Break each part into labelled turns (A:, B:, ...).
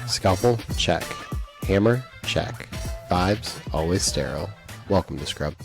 A: Scalpel? Check. Hammer? Check. Vibes? Always sterile. Welcome to Scrub.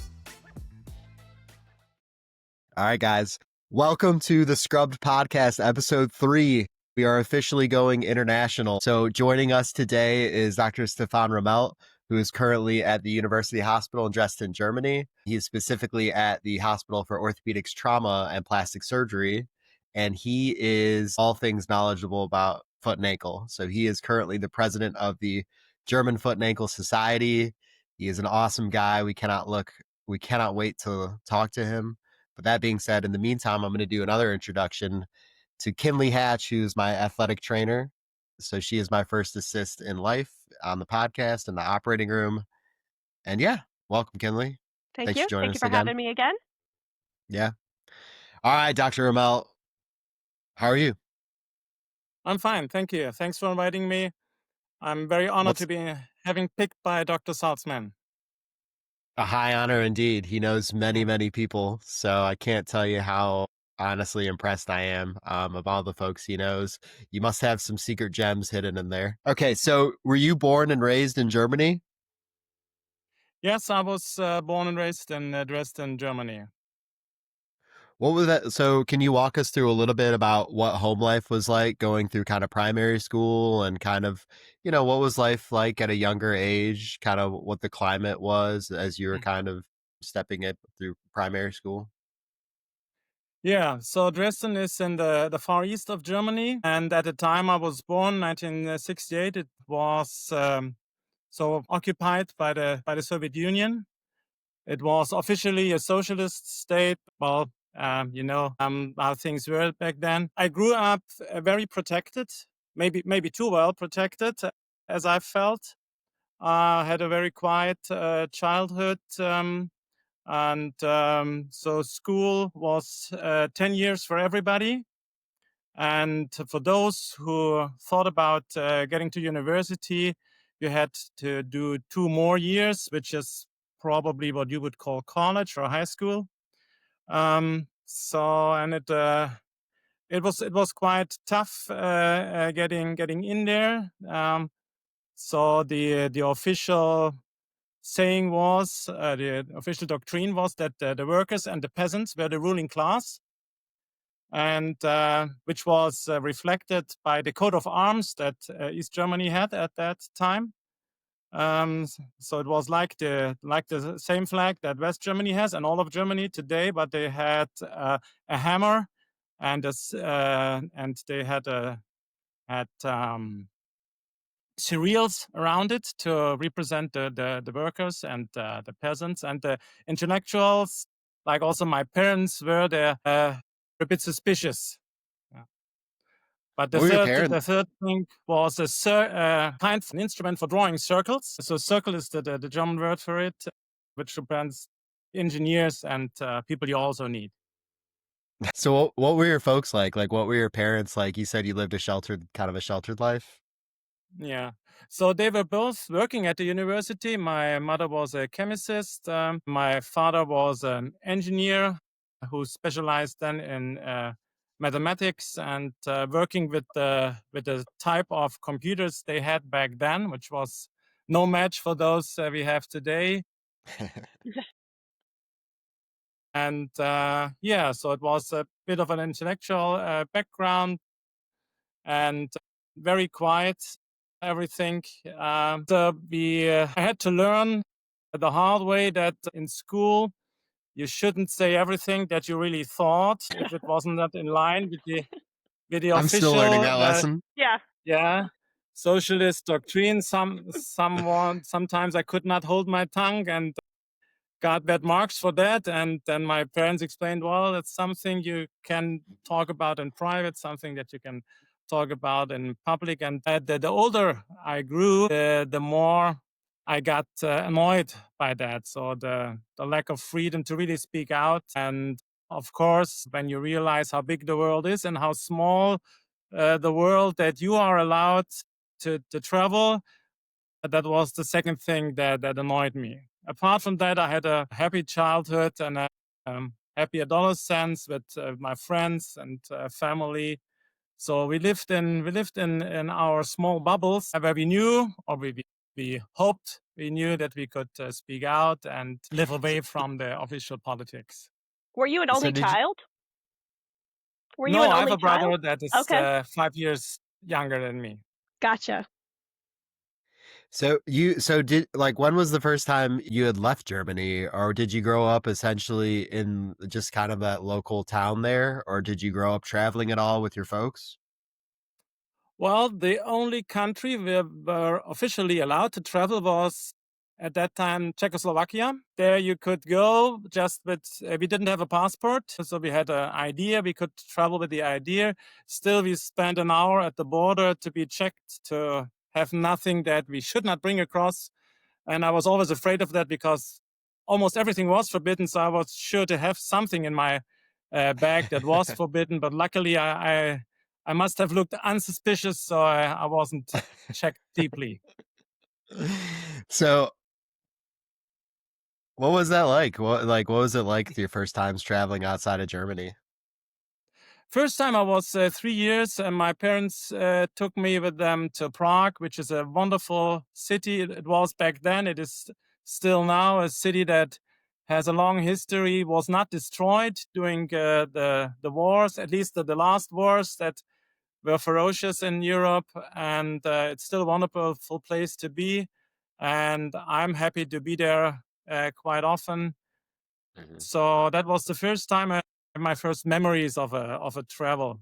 B: All right, guys. Welcome to the Scrubbed Podcast, episode 3. We are officially going international. So joining us today is Dr. Stefan Rammelt, who is currently at the University Hospital in Dresden, Germany. He is specifically at the Hospital for Orthopedics, Trauma, and Plastic Surgery. And he is all things knowledgeable about foot and ankle. So he is currently the president of the German Foot and Ankle Society. He is an awesome guy. We cannot wait to talk to him. But that being said, in the meantime, I'm going to do another introduction to Kinley Hatch, who's my athletic trainer. So she is my first assist in life on the podcast in the operating room. And yeah, welcome, Kinley.
C: Thanks
B: For joining
C: Thank you
B: us
C: for
B: again.
C: having me again.
B: Yeah. All right, Dr. Romelt, how are you?
D: I'm fine, thank you. Thanks for inviting me. I'm very honored to be having picked by Dr. Saltzman.
B: A high honor indeed. He knows many people, so I can't tell you how honestly impressed I am of all the folks he knows. You must have some secret gems hidden in there. Okay, so were you born and raised in Germany?
D: Yes, I was born and raised in Dresden, Germany.
B: What was that? So can you walk us through a little bit about what home life was like going through kind of primary school and kind of, what was life like at a younger age, kind of what the climate was as you were kind of stepping it through primary school?
D: Yeah, so Dresden is in the far east of Germany. And at the time I was born, 1968, it was so occupied by the Soviet Union. It was officially a socialist state. Well, how things were back then. I grew up very protected, maybe too well protected, as I felt. Had a very quiet childhood, so school was 10 years for everybody. And for those who thought about getting to university, you had to do 2 more years, which is probably what you would call college or high school. It was quite tough getting in there. So the official saying was, the official doctrine was that the workers and the peasants were the ruling class, and which was reflected by the coat of arms that East Germany had at that time. So it was like the same flag that West Germany has and all of Germany today, but they had a hammer and they had cereals around it to represent the workers and the peasants and the intellectuals. Like also my parents were there, a bit suspicious. But the third thing was a kind of an instrument for drawing circles. So circle is the German word for it, which represents engineers and people you also need.
B: So what were your folks like? Like, what were your parents like? You said you lived a sheltered life.
D: Yeah. So they were both working at the university. My mother was a chemist. My father was an engineer who specialized then in mathematics and working with the type of computers they had back then, which was no match for those we have today. And so it was a bit of an intellectual background and very quiet, everything. I had to learn the hard way that in school you shouldn't say everything that you really thought if it wasn't that in line with the official.
B: I'm still learning that lesson.
D: Yeah. Socialist doctrine. Sometimes I could not hold my tongue and got bad marks for that. And then my parents explained, well, it's something you can talk about in private, something that you can talk about in public. And the older I grew, the more I got annoyed by that. So the lack of freedom to really speak out. And of course, when you realize how big the world is and how small the world that you are allowed to travel, that was the second thing that annoyed me. Apart from that, I had a happy childhood and a happy adolescence with my friends and family. So we lived in our small bubbles where we knew, or we hoped we knew that we could speak out and live away from the official politics.
C: Were you an
B: So
C: only
B: did you,
C: child? Were you
D: No,
C: an
D: I have
C: only
D: a brother
C: child?
D: that is
C: Okay,
D: 5 years younger than me.
C: gotcha.
B: so did like when was the first time you had left Germany, or did you grow up essentially in just kind of that local town there, or did you grow up traveling at all with your folks?
D: Well, the only country we were officially allowed to travel was at that time Czechoslovakia. There you could go just with, we didn't have a passport, so we had an idea. We could travel with the idea. Still, we spent an hour at the border to be checked to have nothing that we should not bring across. And I was always afraid of that because almost everything was forbidden. So I was sure to have something in my bag that was forbidden. But luckily, I must have looked unsuspicious, so I wasn't checked deeply.
B: So what was that like? What was it like your first times traveling outside of Germany?
D: First time I was 3 years, and my parents took me with them to Prague, which is a wonderful city. It was back then. It is still now a city that has a long history. Was not destroyed during the wars, at least the last wars that were ferocious in Europe, and it's still a wonderful place to be. And I'm happy to be there quite often.
B: Mhm.
D: So that was the first time I had my first memories of a travel.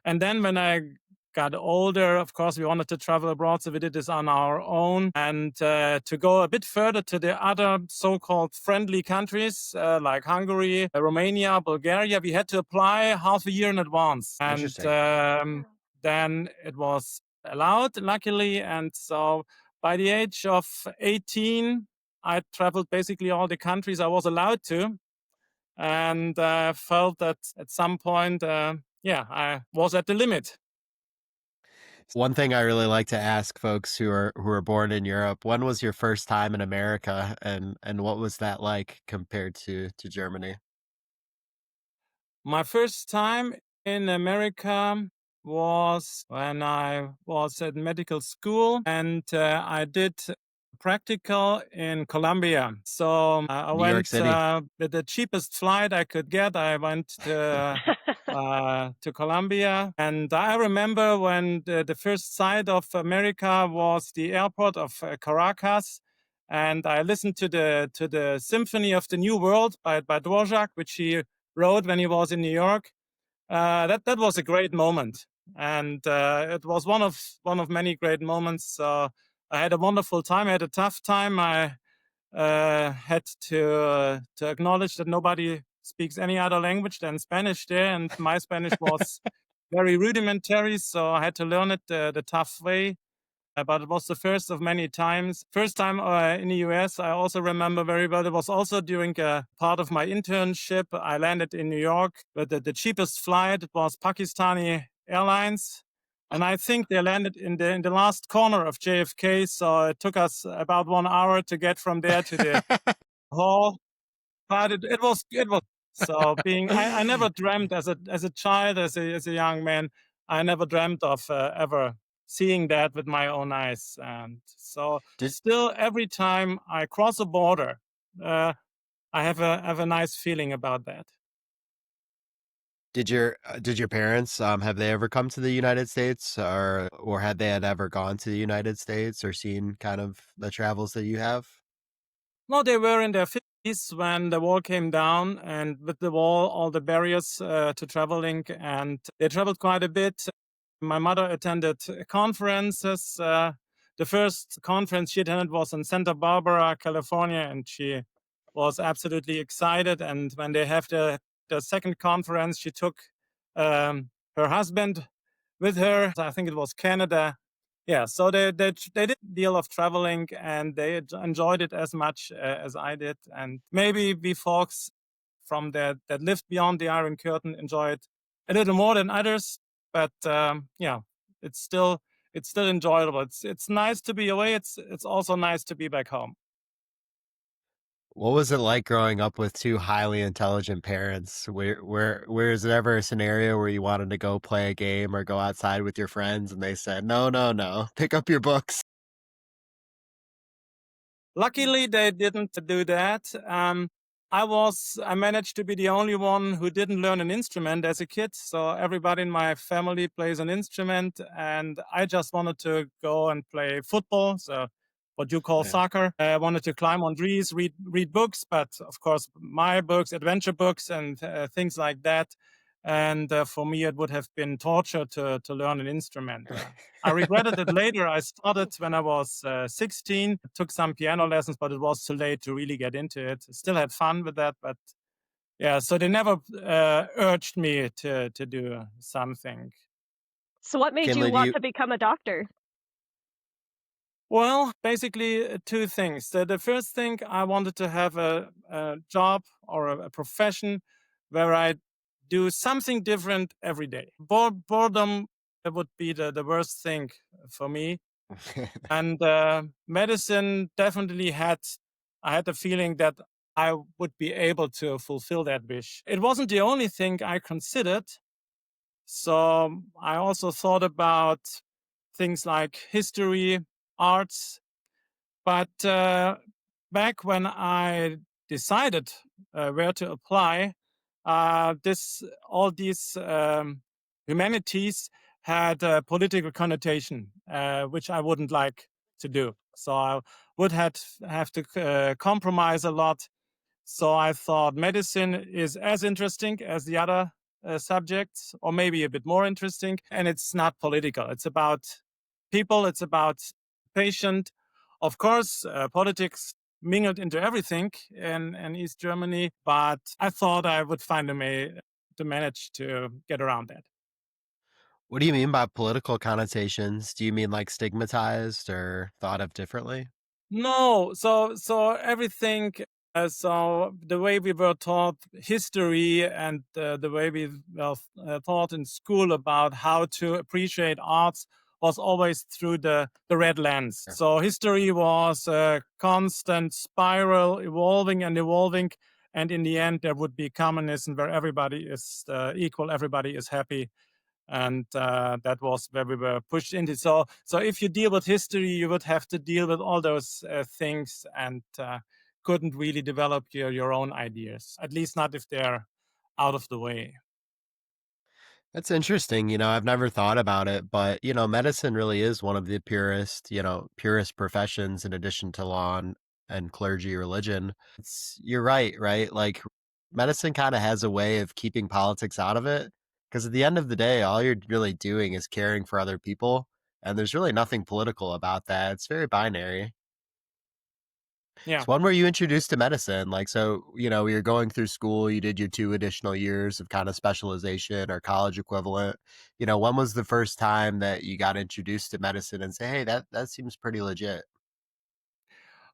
D: And then when I got older, of course, we wanted to travel abroad, so we did this on our own. And to go a bit further to the other so-called friendly countries like Hungary, Romania, Bulgaria, we had to apply half a year in advance. And
B: Interesting.
D: then it was allowed, luckily. And so by the age of 18, I traveled basically all the countries I was allowed to, and felt that at some point, I was at the limit.
B: One thing I really like to ask folks who are born in Europe, when was your first time in America, and what was that like compared to Germany?
D: My first time in America was when I was at medical school, and I did practical in Colombia. So I
B: New York
D: went
B: City.
D: with the cheapest flight I could get. I went to Colombia, and I remember when the first sight of America was the airport of Caracas, and I listened to the Symphony of the New World by Dvorak, which he wrote when he was in New York. That was a great moment, and it was one of many great moments. I had a wonderful time. I had a tough time. I had to acknowledge that nobody speaks any other language than Spanish there, and my Spanish was very rudimentary, so I had to learn it the tough way. But it was the first of many times. First time in the US, I also remember very well. It was also during a part of my internship. I landed in New York with the cheapest flight. It was Pakistani Airlines. And I think they landed in the last corner of JFK. So it took us about 1 hour to get from there to the hall. But it was so being I never dreamt as a child, as a young man, I never dreamt of ever seeing that with my own eyes. And so
B: Did
D: still every time I cross a border, uh, I have a nice feeling about that.
B: did your parents have they ever come to the United States, or had ever gone to the United States or seen kind of the travels that you have?
D: No, they were in their 50s when the wall came down, and with the wall, all the barriers to traveling, and they traveled quite a bit. My mother attended conferences. The first conference she attended was in Santa Barbara, California, and she was absolutely excited. And when they have the second conference, she took her husband with her. I think it was Canada. Yeah, so they did a deal of traveling, and they enjoyed it as much as I did. And maybe we folks from that lived beyond the Iron Curtain enjoy it a little more than others. But it's still enjoyable. It's nice to be away. It's also nice to be back home.
B: What was it like growing up with two highly intelligent parents? Where is there ever a scenario where you wanted to go play a game or go outside with your friends and they said, no, no, no, pick up your books?
D: Luckily, they didn't do that. I managed to be the only one who didn't learn an instrument as a kid. So everybody in my family plays an instrument, and I just wanted to go and play football. So what you call
B: Yeah.
D: soccer. I wanted to climb on trees, read books, but of course my books, adventure books, and things like that. And for me, it would have been torture to learn an instrument. I regretted it later. I started when I was 16, took some piano lessons, but it was too late to really get into it. Still had fun with that, but yeah, so they never urged me to do something.
C: So what made you
B: Kinley,
C: want to become a doctor?
D: Well, basically two things. The first thing, I wanted to have a job or a profession where I do something different every day. Boredom would be the worst thing for me. And medicine definitely I had the feeling that I would be able to fulfill that wish. It wasn't the only thing I considered. So I also thought about things like history, arts. But back when I decided where to apply, all these humanities had a political connotation, which I wouldn't like to do. So I would have to compromise a lot. So I thought medicine is as interesting as the other subjects, or maybe a bit more interesting. And it's not political. It's about people. It's about patient. Of course, politics mingled into everything in East Germany, but I thought I would find a way to manage to get around that.
B: What do you mean by political connotations? Do you mean like stigmatized or thought of differently?
D: No, so everything. So the way we were taught history and the way we were taught in school about how to appreciate arts was always through the red lens.
B: Yeah.
D: So history was a constant spiral, evolving and evolving, and in the end there would be communism where everybody is equal, everybody is happy. And that was where we were pushed into. So if you deal with history, you would have to deal with all those things, and couldn't really develop your own ideas, at least not if they're out of the way.
B: That's interesting. I've never thought about it, but, medicine really is one of the purest professions in addition to law and clergy religion. You're right? Like, medicine kind of has a way of keeping politics out of it. Because at the end of the day, all you're really doing is caring for other people. And there's really nothing political about that. It's very binary.
D: Yeah.
B: So when were you introduced to medicine? Like, so, you're going through school, you did your 2 additional years of kind of specialization or college equivalent. When was the first time that you got introduced to medicine and say, hey, that seems pretty legit?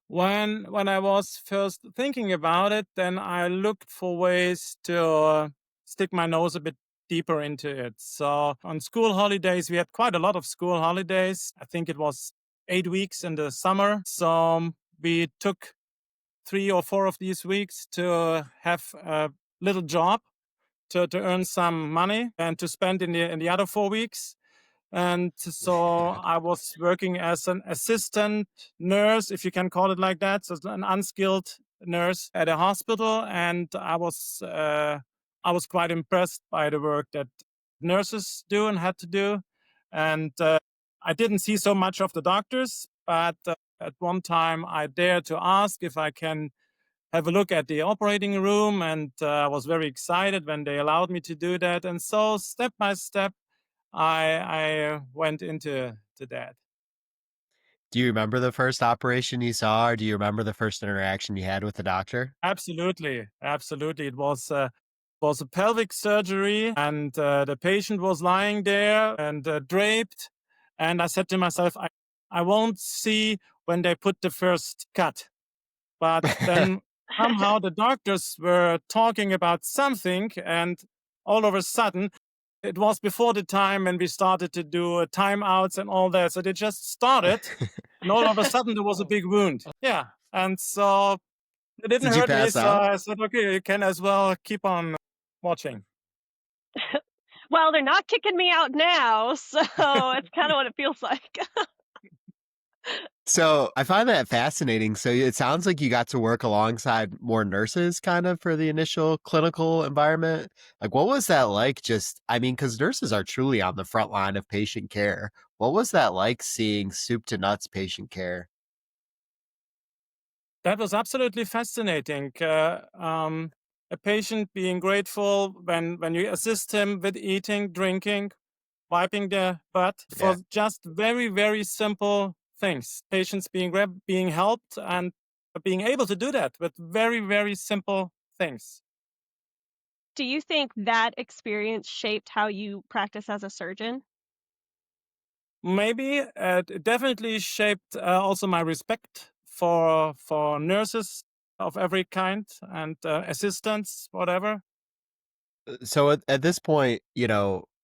D: When I was first thinking about it, then I looked for ways to stick my nose a bit deeper into it. So on school holidays, we had quite a lot of school holidays. I think it was 8 weeks in the summer. So we took 3 or 4 of these weeks to have a little job to earn some money and to spend in the other 4 weeks. And so I was working as an assistant nurse, if you can call it like that, so an unskilled nurse at a hospital. And I was quite impressed by the work that nurses do and had to do. And I didn't see so much of the doctors, but at one time I dared to ask if I can have a look at the operating room, and I was very excited when they allowed me to do that. And so step by step, I went into that.
B: Do you remember the first operation you saw, or do you remember the first interaction you had with the doctor?
D: Absolutely. It was a pelvic surgery, and the patient was lying there and draped. And I said to myself, I won't see when they put the first cut. But then somehow the doctors were talking about something, and all of a sudden, it was before the time when we started to do timeouts and all that. So they just started, and all of a sudden there was a big wound. Yeah. And so It didn't
B: Did you
D: hurt me,
B: pass
D: so
B: out?
D: I said, okay, you can as well keep on watching.
C: Well, they're not kicking me out now, so it's kind of what it feels like.
B: So I find that fascinating. So it sounds like you got to work alongside more nurses kind of for the initial clinical environment. Like, what was that like? Just, I mean, because nurses are truly on the front line of patient care. What was that like seeing soup to nuts patient care?
D: That was absolutely fascinating. A patient being grateful when you assist him with eating, drinking, wiping their butt for
B: Yeah.
D: just very, very simple things. Patients being helped and being able to do that with very, very simple things.
C: Do you think that experience shaped how you practice as a surgeon?
D: Maybe it definitely shaped also my respect for nurses of every kind and assistants, whatever.
B: So at this point,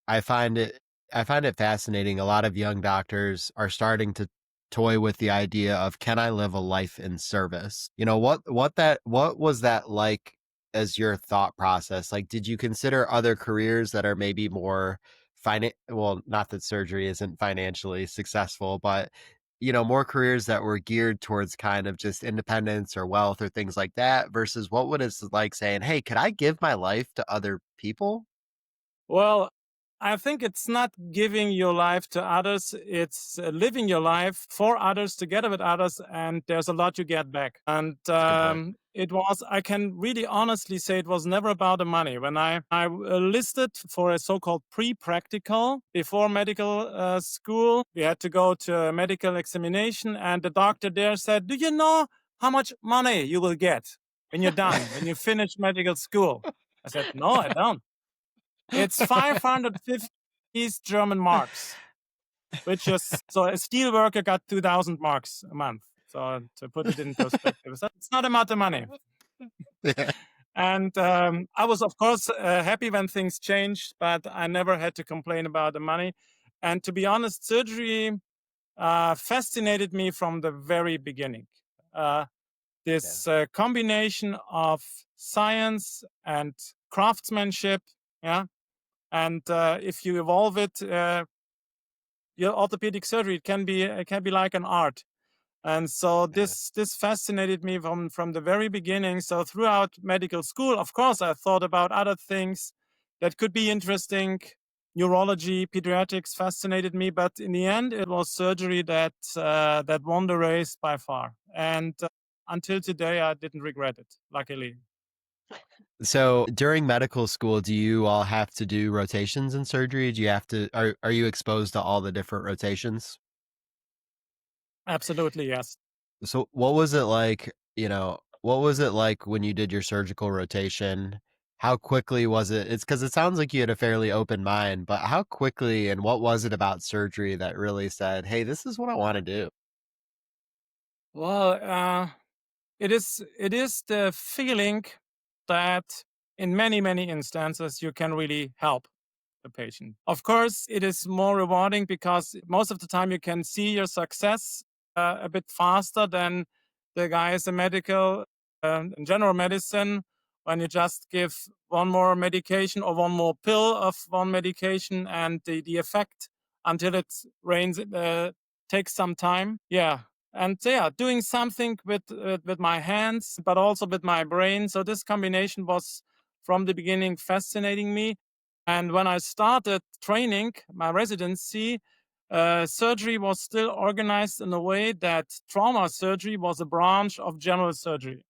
B: I find it fascinating. A lot of young doctors are starting to toy with the idea of can I live a life in service? What was that like as your thought process? Like, did you consider other careers that are maybe more well, not that surgery isn't financially successful, but more careers that were geared towards kind of just independence or wealth or things like that versus what would it's like saying, "Hey, could I give my life to other people?"
D: Well, I think it's not giving your life to others, it's living your life for others, together with others, and there's a lot you get back. And
B: That's a good point.
D: I can really honestly say it was never about the money. When I listed for a so-called pre-practical before medical school, we had to go to a medical examination, and the doctor there said, do you know how much money you will get when you're done, when you finish medical school? I said, no, I don't. It's 550 East German marks, which is so a steel worker got 2,000 marks a month. So to put it in perspective, so it's not about the money.
B: Yeah.
D: And I was, of course, happy when things changed, but I never had to complain about the money. And to be honest, surgery fascinated me from the very beginning. This combination of science and craftsmanship, yeah. And if you evolve it, your orthopedic surgery can be like an art. And so
B: Yeah.
D: this fascinated me from the very beginning. So throughout medical school, of course, I thought about other things that could be interesting. Neurology, pediatrics fascinated me, but in the end, it was surgery that won the race by far. And until today, I didn't regret it, luckily.
B: So during medical school, do you all have to do rotations in surgery? Do you have to are you exposed to all the different rotations?
D: Absolutely, yes.
B: So what was it like, what was it like when you did your surgical rotation? How quickly was it? It's because it sounds like you had a fairly open mind, but how quickly and what was it about surgery that really said, "Hey, this is what I want to do"?
D: Well, it is the feeling that in many instances you can really help the patient. Of course, it is more rewarding because most of the time you can see your success a bit faster than the guys in medical in general medicine when you just give one more medication or one more pill of one medication and the effect until it rains takes some time. Yeah, and yeah, doing something with my hands but also with my brain, so this combination was from the beginning fascinating me. And when I started training my residency, surgery was still organized in a way that trauma surgery was a branch of general surgery,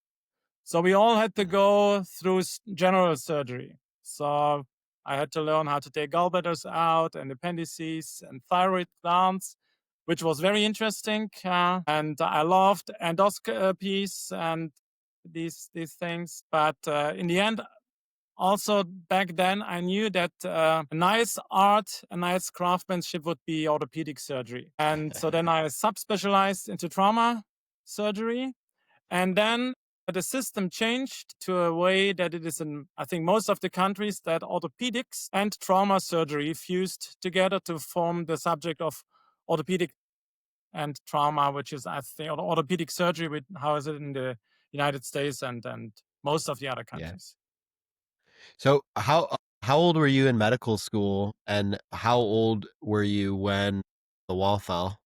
D: so we all had to
B: Mhm.
D: go through general surgery. So I had to learn how to take gallbladders out and appendices and thyroid glands, which was very interesting. And I loved endoscopies and these things. But in the end, also back then, I knew that a nice art, a nice craftsmanship would be orthopedic surgery. And so then I subspecialized into trauma surgery. And then the system changed to a way that it is in, I think, most of the countries that orthopedics and trauma surgery fused together to form the subject of orthopedic and trauma, which is, I think, or orthopedic surgery, with how is it in the United States and most of the other
B: Yeah.
D: countries.
B: So how old were you in medical school, and how old were you when the wall fell?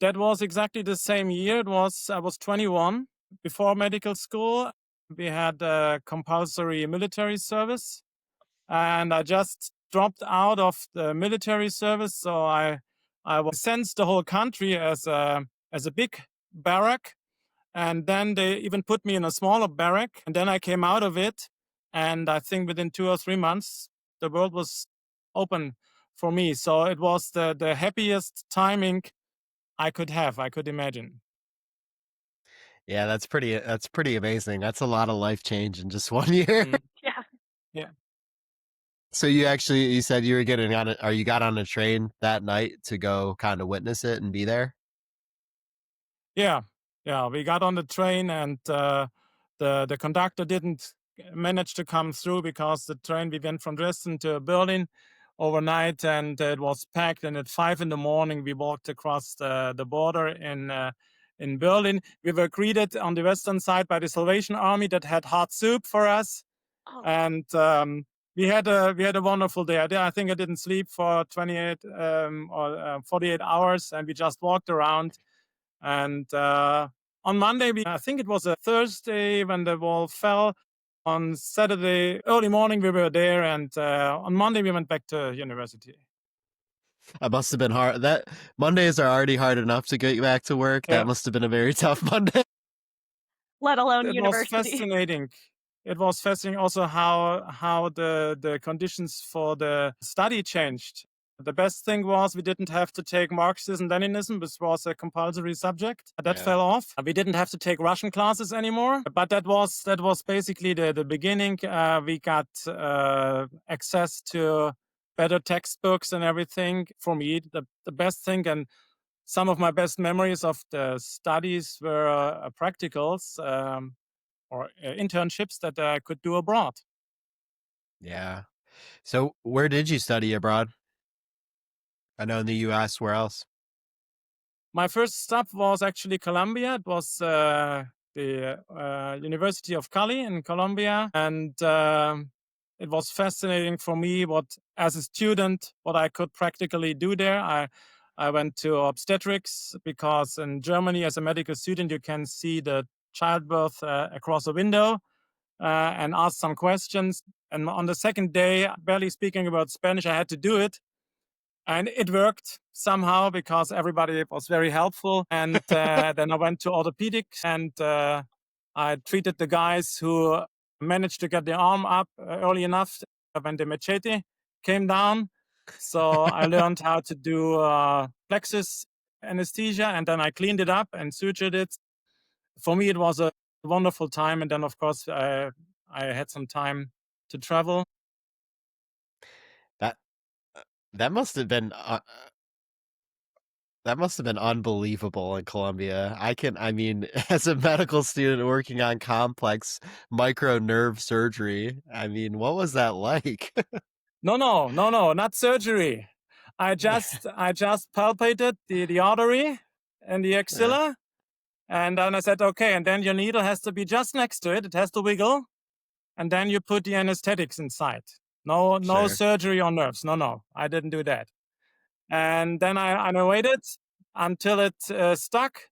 D: That was exactly the same year. I was 21 before medical school. We had a compulsory military service, and I just dropped out of the military service. So I was sensed the whole country as a big barrack, and then they even put me in a smaller barrack. And then I came out of it, and I think within 2 or 3 months the world was open for me. So it was the happiest timing I could imagine.
B: Yeah, that's pretty amazing. That's a lot of life change in just 1 year.
C: Yeah.
D: Yeah.
B: So you said you were getting on it, or you got on a train that night to go kind of witness it and be there?
D: Yeah, we got on the train, and the conductor didn't manage to come through because the train, we went from Dresden to Berlin overnight, and it was packed. And at 5 in the morning, we walked across the border in Berlin. We were greeted on the western side by the Salvation Army that had hot soup for us,
C: Oh,
D: and we had a wonderful day. I think I didn't sleep for 28 or 48 hours, and we just walked around. And on Monday, I think it was a Thursday when the wall fell. On Saturday early morning, we were there, and on Monday we went back to university.
B: That must have been hard. That Mondays are already hard enough to get back to work.
D: Yeah.
B: That must have been a very tough Monday.
C: let alone
D: It was
C: university.
D: fascinating. It was fascinating also how the conditions for the study changed. The best thing was we didn't have to take Marxism, Leninism, which was a compulsory subject. That
B: Yeah.
D: fell off. We didn't have to take Russian classes anymore. But that was basically the beginning. We got access to better textbooks and everything. For me, the best thing, and some of my best memories of the studies were practicals or internships that I could do abroad.
B: Yeah. So where did you study abroad? I know in the US, where else?
D: My first stop was actually Colombia. It was the University of Cali in Colombia, and it was fascinating for me as a student, what I could practically do there. I went to obstetrics because in Germany, as a medical student, you can see the childbirth across a window and ask some questions. And on the second day, barely speaking about Spanish, I had to do it. And it worked somehow because everybody was very helpful. And then I went to orthopedics, and I treated the guys who managed to get their arm up early enough when the machete came down. So I learned how to do plexus anesthesia, and then I cleaned it up and sutured it. For me, it was a wonderful time. And then, of course, I had some time to travel.
B: That that must have been unbelievable in Colombia. I mean, as a medical student working on complex micro nerve surgery, I mean, what was that like?
D: No, not surgery. I just palpated the artery and the
B: Yeah,
D: axilla, and then I said, okay, and then your needle has to be just next to it. It has to wiggle, and then you put the anesthetics inside. No
B: sure.
D: surgery on nerves. No, I didn't do that. And then I waited until it stuck,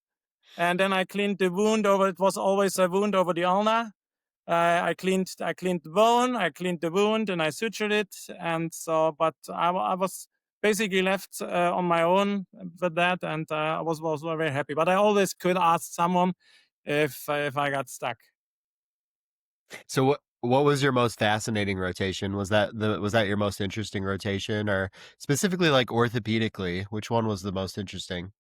D: and then I cleaned the wound over. It was always a wound over the ulna. I cleaned the bone, I cleaned the wound, and I sutured it. And so, but I was basically left on my own with that, and I was very happy. But I always could ask someone if I got stuck.
B: So what was your most fascinating rotation? Was that your most interesting rotation, or specifically like orthopedically, which one was the most interesting?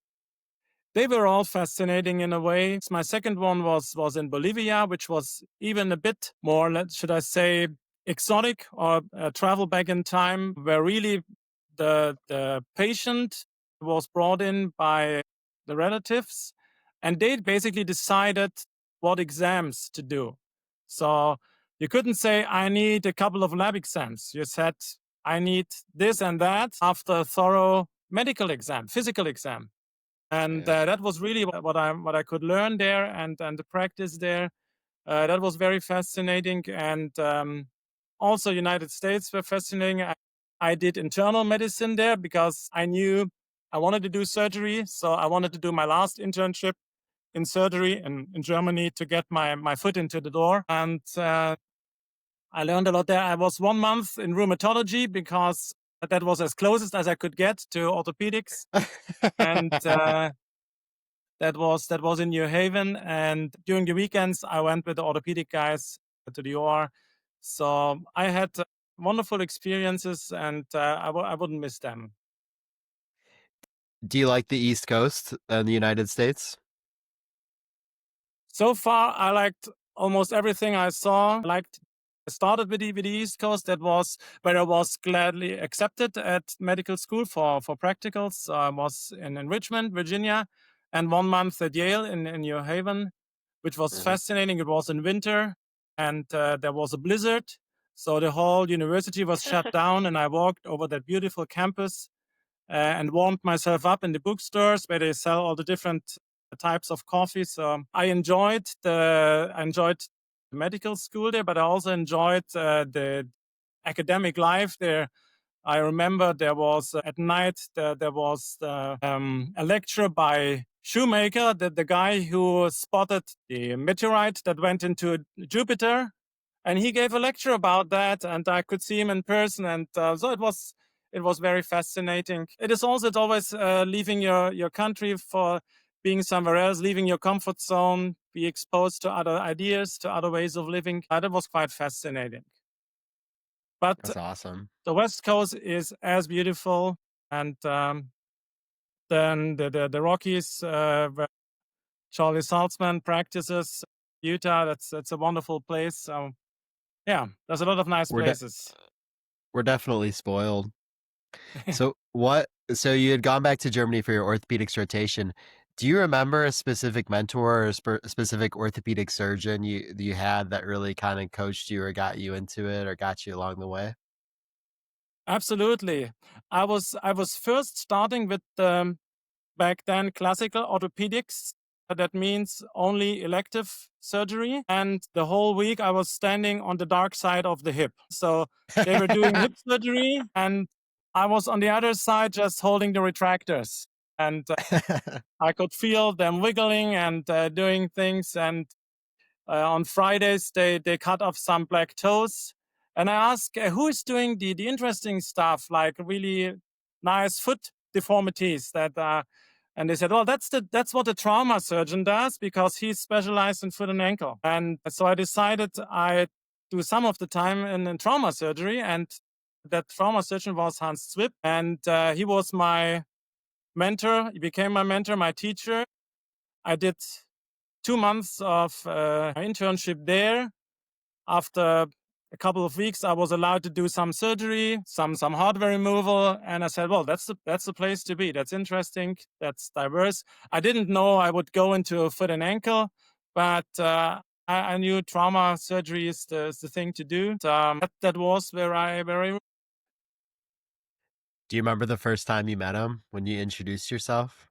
D: They were all fascinating in a way. My second one was in Bolivia, which was even a bit more, should I say, exotic, or travel back in time, where really the patient was brought in by the relatives, and they basically decided what exams to do. So you couldn't say, I need a couple of lab exams. You said, I need this and that after a thorough medical exam, physical exam. And that was really what I could learn there and the practice there. That was very fascinating. And also United States were fascinating. I did internal medicine there because I knew I wanted to do surgery. So I wanted to do my last internship in surgery in Germany to get my foot into the door. And I learned a lot there. I was 1 month in rheumatology because that was as closest as I could get to orthopedics. And that was in New Haven. And during the weekends, I went with the orthopedic guys to the OR. So I had wonderful experiences, and I wouldn't miss them.
B: Do you like the East Coast in the United States?
D: So far, I liked almost everything I saw. I started with the East Coast. That was where I was gladly accepted at medical school for practicals. I was in Richmond, Virginia, and 1 month at Yale in New Haven, which was fascinating. It was in winter, and there was a blizzard. So the whole university was shut down, and I walked over that beautiful campus and warmed myself up in the bookstores where they sell all the different types of coffee. So I enjoyed the medical school there, but I also enjoyed the academic life there. I remember there was at night there was a lecture by Shoemaker, the guy who spotted the meteorite that went into Jupiter, and he gave a lecture about that, and I could see him in person, and so it was very fascinating. It's always leaving your country for being somewhere else, leaving your comfort zone, be exposed to other ideas, to other ways of living. That was quite fascinating. But
B: That's awesome.
D: the West Coast is as beautiful, and then the Rockies, where Charlie Saltzman practices, Utah. That's a wonderful place. So yeah, there's a lot of nice places.
B: We're definitely spoiled. So you had gone back to Germany for your orthopedics rotation. Do you remember a specific mentor or a specific orthopedic surgeon you had that really kind of coached you or got you into it or got you along the way?
D: Absolutely. I was first starting with back then classical orthopedics. That means only elective surgery. And the whole week I was standing on the dark side of the hip. So they were doing hip surgery, and I was on the other side just holding the retractors. And I could feel them wiggling and doing things. And on Fridays, they cut off some black toes. And I asked, who is doing the interesting stuff, like really nice foot deformities that and they said, well, that's what the trauma surgeon does because he's specialized in foot and ankle. And so I decided I do some of the time in trauma surgery, and that trauma surgeon was Hans Zwipp, and he was my mentor. He became my mentor, my teacher. I did 2 months of internship there. After a couple of weeks, I was allowed to do some surgery, some hardware removal, and I said, "Well, that's the place to be. That's interesting. That's diverse." I didn't know I would go into foot and ankle, but I knew trauma surgery is the thing to do. That was where I.
B: Do you remember the first time you met him when you introduced yourself?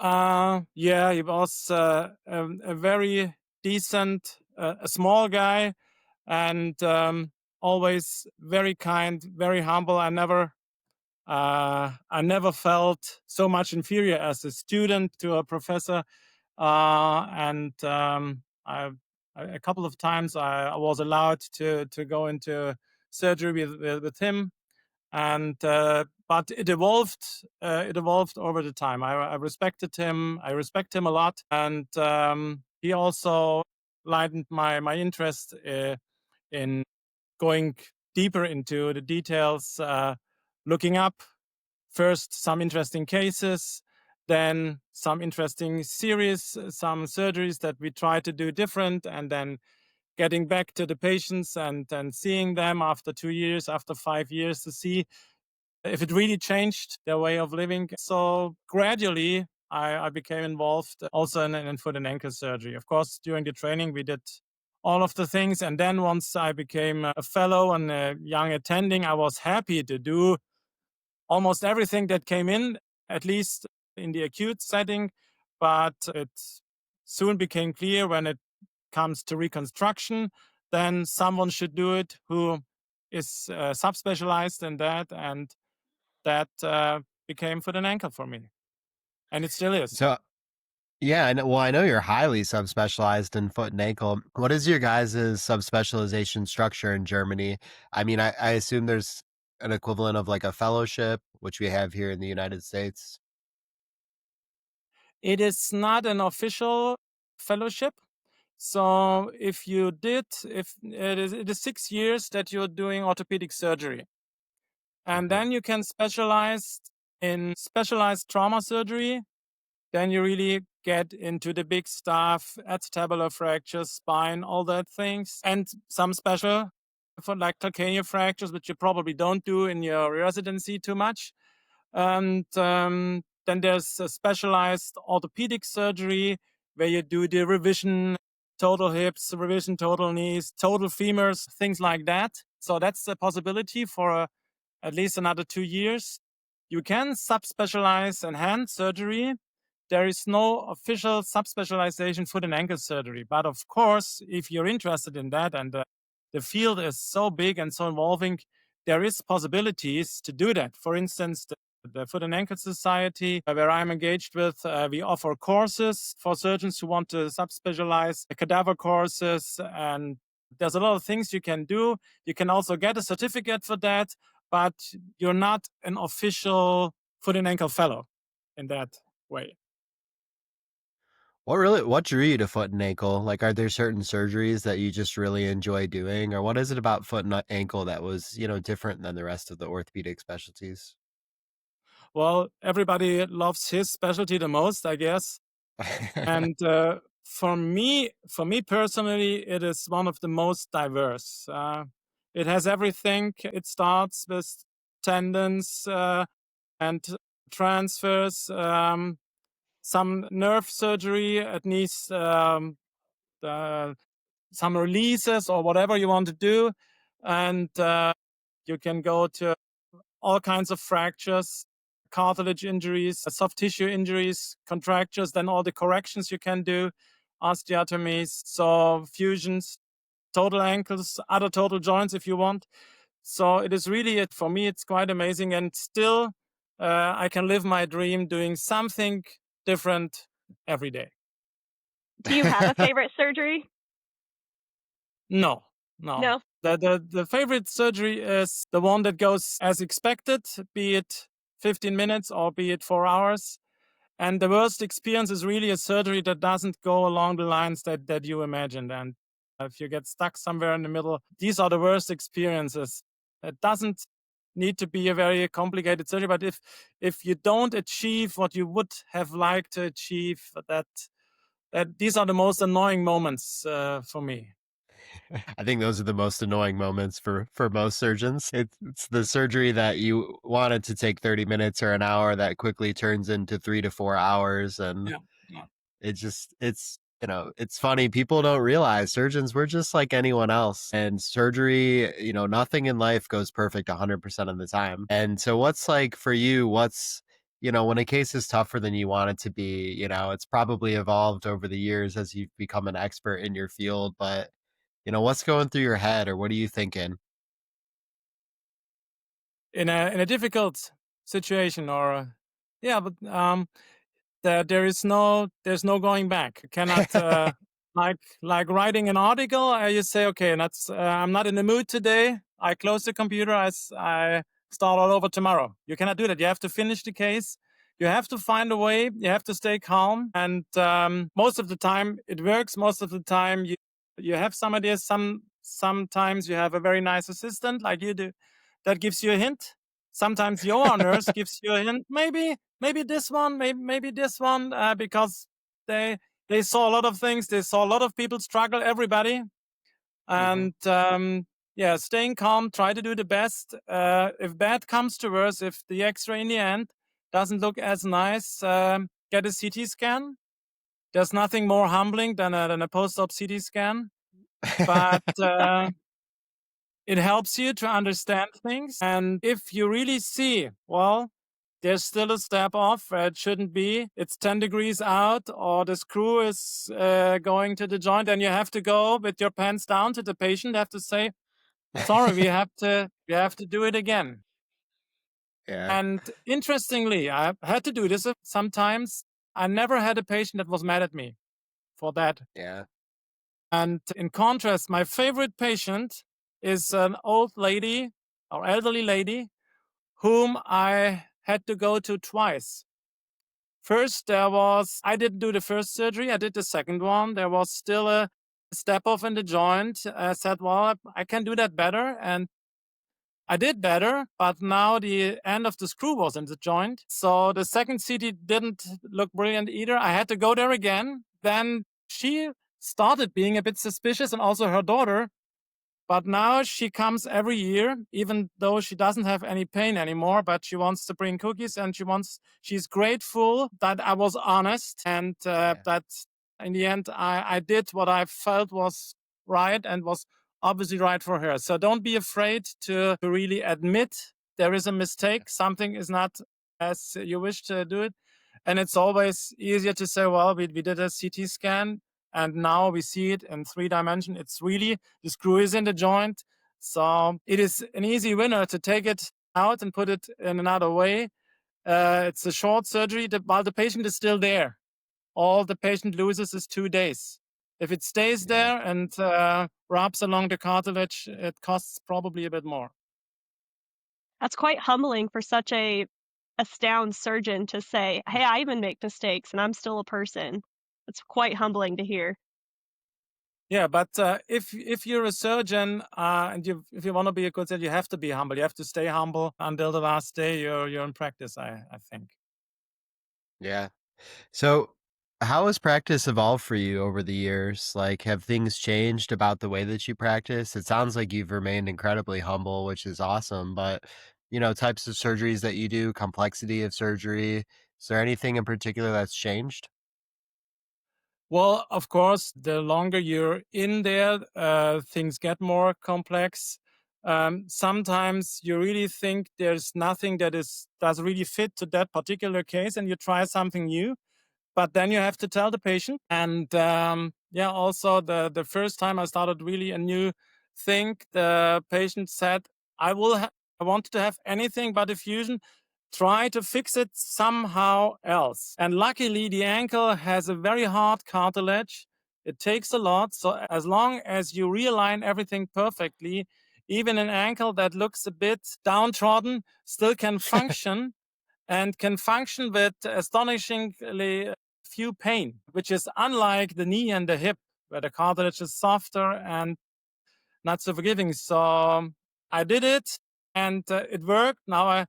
D: Yeah, he was a very decent, a small guy, and always very kind, very humble. I never felt so much inferior as a student to a professor. And a couple of times I was allowed to go into surgery with him, and but it evolved. It evolved over the time. I respected him. I respect him a lot, and he also lightened my interest in going deeper into the details, looking up first some interesting cases, then some interesting series, some surgeries that we try to do different, and then getting back to the patients and seeing them after 2 years, after 5 years, to see if it really changed their way of living. So gradually, I became involved also in foot and ankle surgery. Of course, during the training, we did all of the things. And then once I became a fellow and a young attending, I was happy to do almost everything that came in, at least in the acute setting, but it soon became clear when it comes to reconstruction, then someone should do it who is subspecialized in that, and that became foot and ankle for me, and it still is.
B: So, yeah, I know you're highly subspecialized in foot and ankle. What is your guys' subspecialization structure in Germany? I mean, I assume there's an equivalent of like a fellowship, which we have here in the United States.
D: It is not an official fellowship. So if it is 6 years that you're doing orthopedic surgery, and then you can specialize in specialized trauma surgery. Then you really get into the big stuff, acetabular fractures, spine, all that things, and some special for like calcaneal fractures, which you probably don't do in your residency too much. And then there's a specialized orthopedic surgery where you do the revision, total hips, revision, total knees, total femurs, things like that. So that's a possibility for at least another 2 years. You can subspecialize in hand surgery. There is no official subspecialization foot and ankle surgery. But of course, if you're interested in that and the field is so big and so involving, there is possibilities to do that. For instance, the Foot and Ankle Society, where I'm engaged with, we offer courses for surgeons who want to subspecialize, cadaver courses, and there's a lot of things you can do. You can also get a certificate for that, but you're not an official foot and ankle fellow in that way.
B: What drew you to foot and ankle? Like, are there certain surgeries that you just really enjoy doing, or what is it about foot and ankle that was, different than the rest of the orthopedic specialties?
D: Well, everybody loves his specialty the most, I guess. And for me personally, it is one of the most diverse. It has everything. It starts with tendons and transfers, some nerve surgery. It needs some releases or whatever you want to do, and you can go to all kinds of fractures, cartilage injuries, soft tissue injuries, contractures, then all the corrections you can do, osteotomies, so fusions, total ankles, other total joints if you want. So it is really, for me, it's quite amazing. And still, I can live my dream doing something different every day.
C: Do you have a favorite surgery?
D: No.
C: No.
D: The favorite surgery is the one that goes as expected, be it 15 minutes or be it 4 hours. And the worst experience is really a surgery that doesn't go along the lines that you imagined. And if you get stuck somewhere in the middle, these are the worst experiences. It doesn't need to be a very complicated surgery, but if you don't achieve what you would have liked to achieve, that these are the most annoying moments for me.
B: I think those are the most annoying moments for most surgeons. It's the surgery that you wanted to take 30 minutes or an hour that quickly turns into 3 to 4 hours. And
D: Yeah.
B: it's funny. People don't realize surgeons, we're just like anyone else. And surgery, nothing in life goes perfect 100% of the time. And so what's like for you, when a case is tougher than you want it to be, it's probably evolved over the years as you've become an expert in your field, but what's going through your head, or what are you thinking?
D: In a difficult situation, or but there's no going back. You cannot like writing an article. You say, okay, that's I'm not in the mood today. I close the computer. I start all over tomorrow. You cannot do that. You have to finish the case. You have to find a way. You have to stay calm. And most of the time it works. Most of the time you have some ideas. Sometimes you have a very nice assistant like you do that gives you a hint. Sometimes your nurse gives you a hint. Maybe this one, maybe this one, because they saw a lot of things. They saw a lot of people struggle, everybody. And staying calm, try to do the best. If bad comes to worse, if the x-ray in the end doesn't look as nice, get a CT scan. There's nothing more humbling than a post-op CT scan. But it helps you to understand things. And if you really see, well, there's still a step off where it shouldn't be. It's 10 degrees out, or the screw is going to the joint, and you have to go with your pants down to the patient, have to say, sorry, we have to do it again.
B: Yeah.
D: And interestingly, I had to do this sometimes. I never had a patient that was mad at me for that.
B: Yeah.
D: And in contrast, my favorite patient is an old lady or elderly lady whom I had to go to twice. First, I didn't do the first surgery, I did the second one. There was still a step off in the joint. I said, well, I can do that better. And I did better, but now the end of the screw was in the joint. So the second CT didn't look brilliant either. I had to go there again. Then she started being a bit suspicious, and also her daughter. But now she comes every year, even though she doesn't have any pain anymore, but she wants to bring cookies, and she's grateful that I was honest, and that in the end, I did what I felt was right and was obviously right for her. So don't be afraid to really admit there is a mistake. Something is not as you wish to do it. And it's always easier to say, well, we did a CT scan, and now we see it in 3 dimensions. It's really, the screw is in the joint. So it is an easy winner to take it out and put it in another way. It's a short surgery while the patient is still there. All the patient loses is 2 days. If it stays there and wraps along the cartilage, it costs probably a bit more.
C: That's quite humbling for such a astound surgeon to say, hey, I even make mistakes and I'm still a person. It's quite humbling to hear.
D: Yeah, but if you're a surgeon and if you want to be a good surgeon, you have to be humble. You have to stay humble until the last day you're in practice, I think.
B: Yeah. So, how has practice evolved for you over the years? Like, have things changed about the way that you practice? It sounds like you've remained incredibly humble, which is awesome. But, types of surgeries that you do, complexity of surgery, is there anything in particular that's changed?
D: Well, of course, the longer you're in there, things get more complex. Sometimes you really think there's nothing that does really fit to that particular case, and you try something new. But then you have to tell the patient. And also the first time I started really a new thing, the patient said, I wanted to have anything but a fusion. Try to fix it somehow else. And luckily, the ankle has a very hard cartilage. It takes a lot. So as long as you realign everything perfectly, even an ankle that looks a bit downtrodden still can function and can function with astonishingly few pain, which is unlike the knee and the hip, where the cartilage is softer and not so forgiving. So I did it, and it worked. Now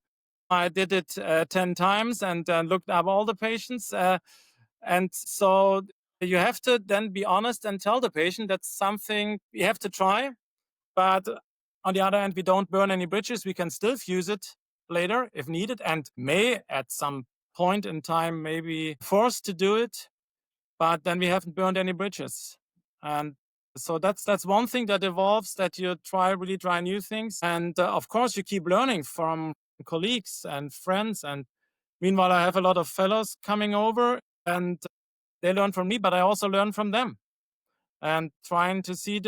D: I did it 10 times and looked up all the patients. And so you have to then be honest and tell the patient that's something we have to try. But on the other hand, we don't burn any bridges. We can still fuse it later if needed, and may at some point in time maybe forced to do it. But then we haven't burned any bridges. And so that's one thing that evolves, that you really try new things. And of course, you keep learning from colleagues and friends. And meanwhile, I have a lot of fellows coming over, and they learn from me, but I also learn from them. And trying to see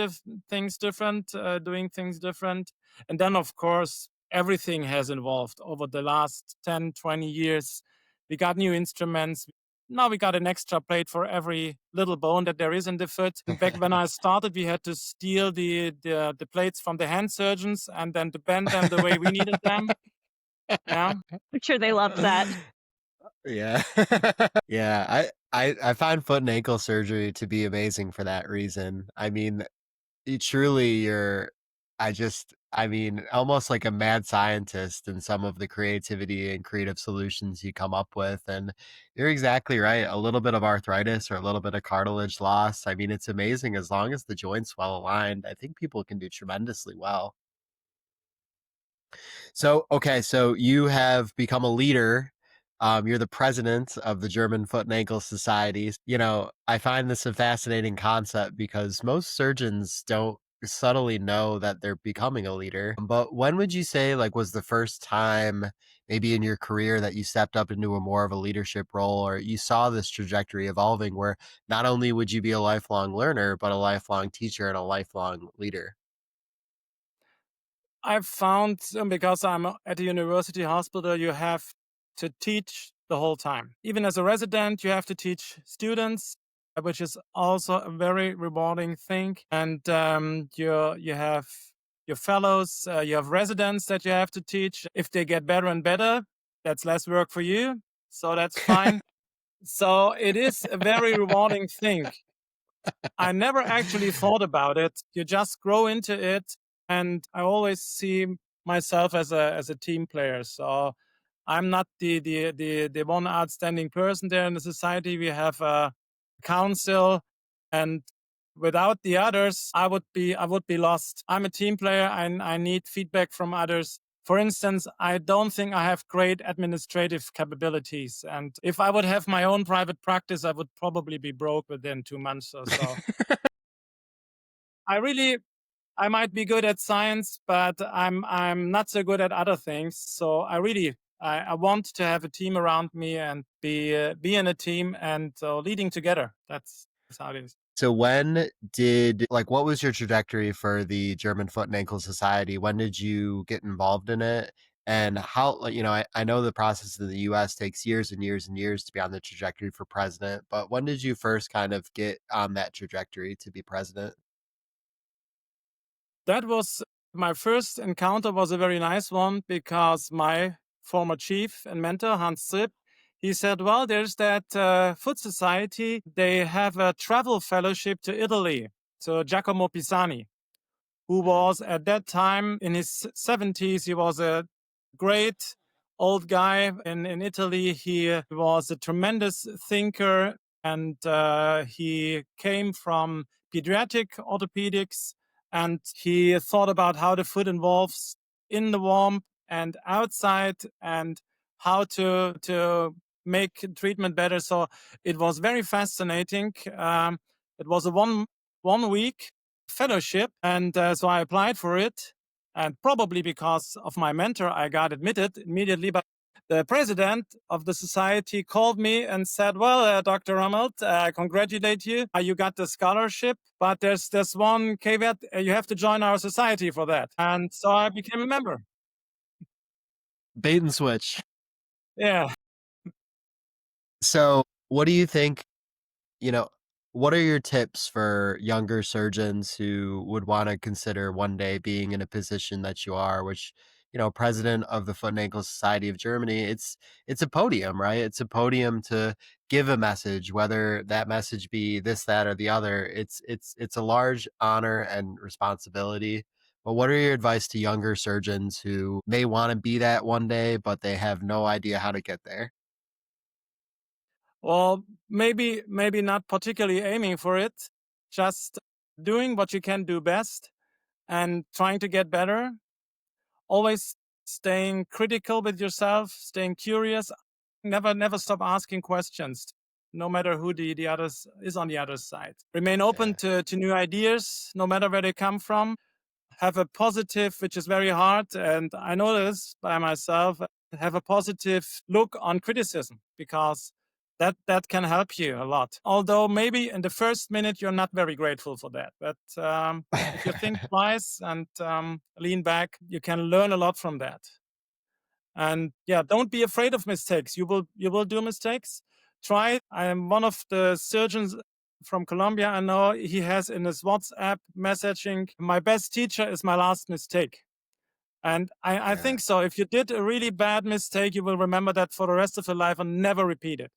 D: things different, doing things different. And then, of course, everything has evolved over the last 10, 20 years. We got new instruments. Now we got an extra plate for every little bone that there is in the foot. Back when I started, we had to steal the plates from the hand surgeons and then to bend them the way we needed them. Yeah.
C: I'm sure they loved that.
B: Yeah. Yeah. I find foot and ankle surgery to be amazing for that reason. I mean, almost like a mad scientist in some of the creativity and creative solutions you come up with. And you're exactly right. A little bit of arthritis or a little bit of cartilage loss. I mean, it's amazing as long as the joint's well aligned. I think people can do tremendously well. So, okay, so you have become a leader. You're the president of the German Foot and Ankle Society. I find this a fascinating concept because most surgeons don't subtly know that they're becoming a leader. But when would you say was the first time maybe in your career that you stepped up into a more of a leadership role, or you saw this trajectory evolving where not only would you be a lifelong learner, but a lifelong teacher and a lifelong leader?
D: I've found, because I'm at a university hospital, you have to teach the whole time. Even as a resident, you have to teach students, which is also a very rewarding thing. And you have your fellows, you have residents that you have to teach. If they get better and better, that's less work for you. So that's fine. So it is a very rewarding thing. I never actually thought about it. You just grow into it, and I always see myself as a team player. So I'm not the one outstanding person there in the society. We have a council, and without the others, I would be lost. I'm a team player, and I need feedback from others. For instance, I don't think I have great administrative capabilities. And if I would have my own private practice, I would probably be broke within 2 months or so. I might be good at science, but I'm not so good at other things. So I want to have a team around me and be in a team and leading together. That's how it is.
B: So what was your trajectory for the German Foot and Ankle Society? When did you get involved in it? And how, I know the process in the US takes years and years and years to be on the trajectory for president, but when did you first kind of get on that trajectory to be president?
D: That was my first encounter, was a very nice one, because my former chief and mentor, Hans Tripp, he said, well, there's that foot society. They have a travel fellowship to Italy, to Giacomo Pisani, who was at that time in his 70s. He was a great old guy in Italy. He was a tremendous thinker, and he came from pediatric orthopedics, and he thought about how the foot involves in the warm and outside, and how to make treatment better. So it was very fascinating. It was a one week fellowship, and so I applied for it. And probably because of my mentor, I got admitted immediately. But the president of the society called me and said, well, Dr. Rammelt, I congratulate you. You got the scholarship, but there's one caveat. You have to join our society for that. And so I became a member.
B: Bait and switch.
D: Yeah.
B: So what do you think, you know, what are your tips for younger surgeons who would want to consider one day being in a position that you are, which, president of the Foot and Ankle Society of Germany, it's a podium, right? It's a podium to give a message, whether that message be this, that, or the other. It's a large honor and responsibility. But what are your advice to younger surgeons who may want to be that one day, but they have no idea how to get there?
D: Well, maybe not particularly aiming for it, just doing what you can do best and trying to get better. Always staying critical with yourself, staying curious. Never stop asking questions, no matter who the others is on the other side. Remain open to new ideas, no matter where they come from. Have a positive, which is very hard, and I know this by myself, have a positive look on criticism, because that can help you a lot. Although maybe in the first minute you're not very grateful for that, but if you think twice and lean back, you can learn a lot from that. And yeah, don't be afraid of mistakes. You will do mistakes. Try it. I am one of the surgeons from Colombia. I know he has in his WhatsApp messaging, my best teacher is my last mistake. And I think so. If you did a really bad mistake, you will remember that for the rest of your life and never repeat it.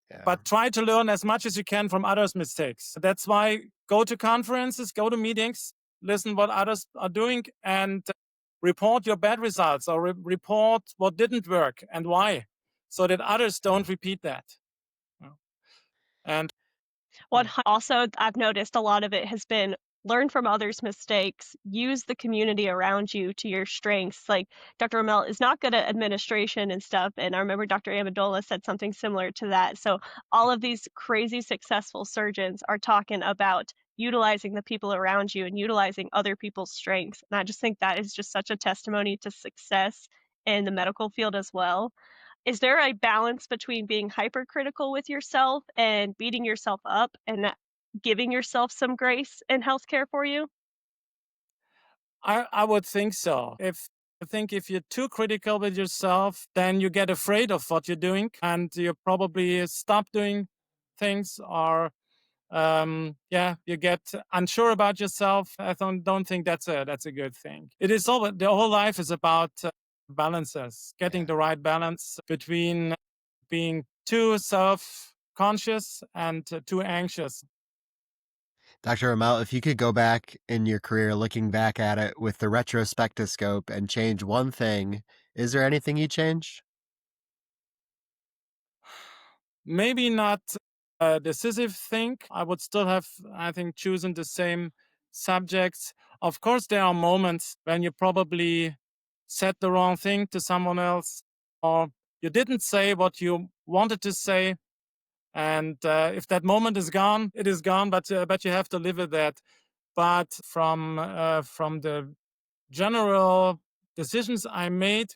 B: Yeah.
D: But try to learn as much as you can from others' mistakes. That's why go to conferences, go to meetings, listen what others are doing, and report your bad results, or report what didn't work and why, so that others don't repeat that. And
C: What also I've noticed a lot of it has been learn from others' mistakes, use the community around you to your strengths. Like Dr. Romelt is not good at administration and stuff, and I remember Dr. Amendola said something similar to that. So all of these crazy successful surgeons are talking about utilizing the people around you and utilizing other people's strengths. And I just think that is just such a testimony to success in the medical field as well. Is there a balance between being hypercritical with yourself and beating yourself up and giving yourself some grace in healthcare for you?
D: I would think so. I think if you're too critical with yourself, then you get afraid of what you're doing and you probably stop doing things, or you get unsure about yourself. I don't think that's a good thing. It is all, the whole life is about balances, getting the right balance between being too self-conscious and too anxious.
B: Dr. Rammelt, if you could go back in your career, looking back at it with the retrospectoscope and change one thing, is there anything you change?
D: Maybe not a decisive thing. I would still have, I think, chosen the same subjects. Of course, there are moments when you probably said the wrong thing to someone else, or you didn't say what you wanted to say. And if that moment is gone, it is gone. But you have to live with that. But from the general decisions I made,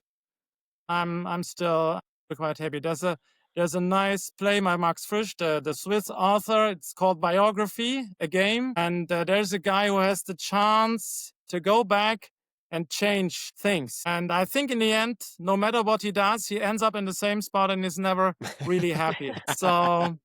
D: I'm still quite happy. There's a nice play by Max Frisch, the Swiss author. It's called Biography, a game, and there's a guy who has the chance to go back and change things. And I think in the end, no matter what he does, he ends up in the same spot and is never really happy. So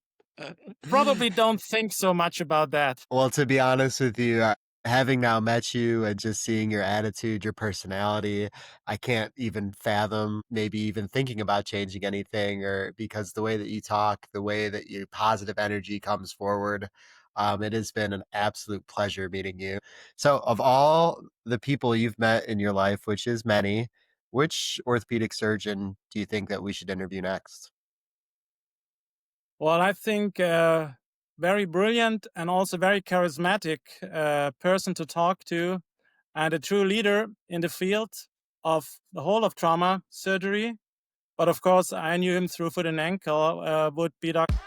D: probably don't think so much about that.
B: Well, to be honest with you, having now met you and just seeing your attitude, your personality, I can't even fathom maybe even thinking about changing anything, or because the way that you talk, the way that your positive energy comes forward, it has been an absolute pleasure meeting you. So, of all the people you've met in your life, which is many, which orthopedic surgeon do you think that we should interview next?
D: Well, I think very brilliant and also very charismatic person to talk to, and a true leader in the field of the whole of trauma surgery. But of course, I knew him through foot and ankle, would be Dr.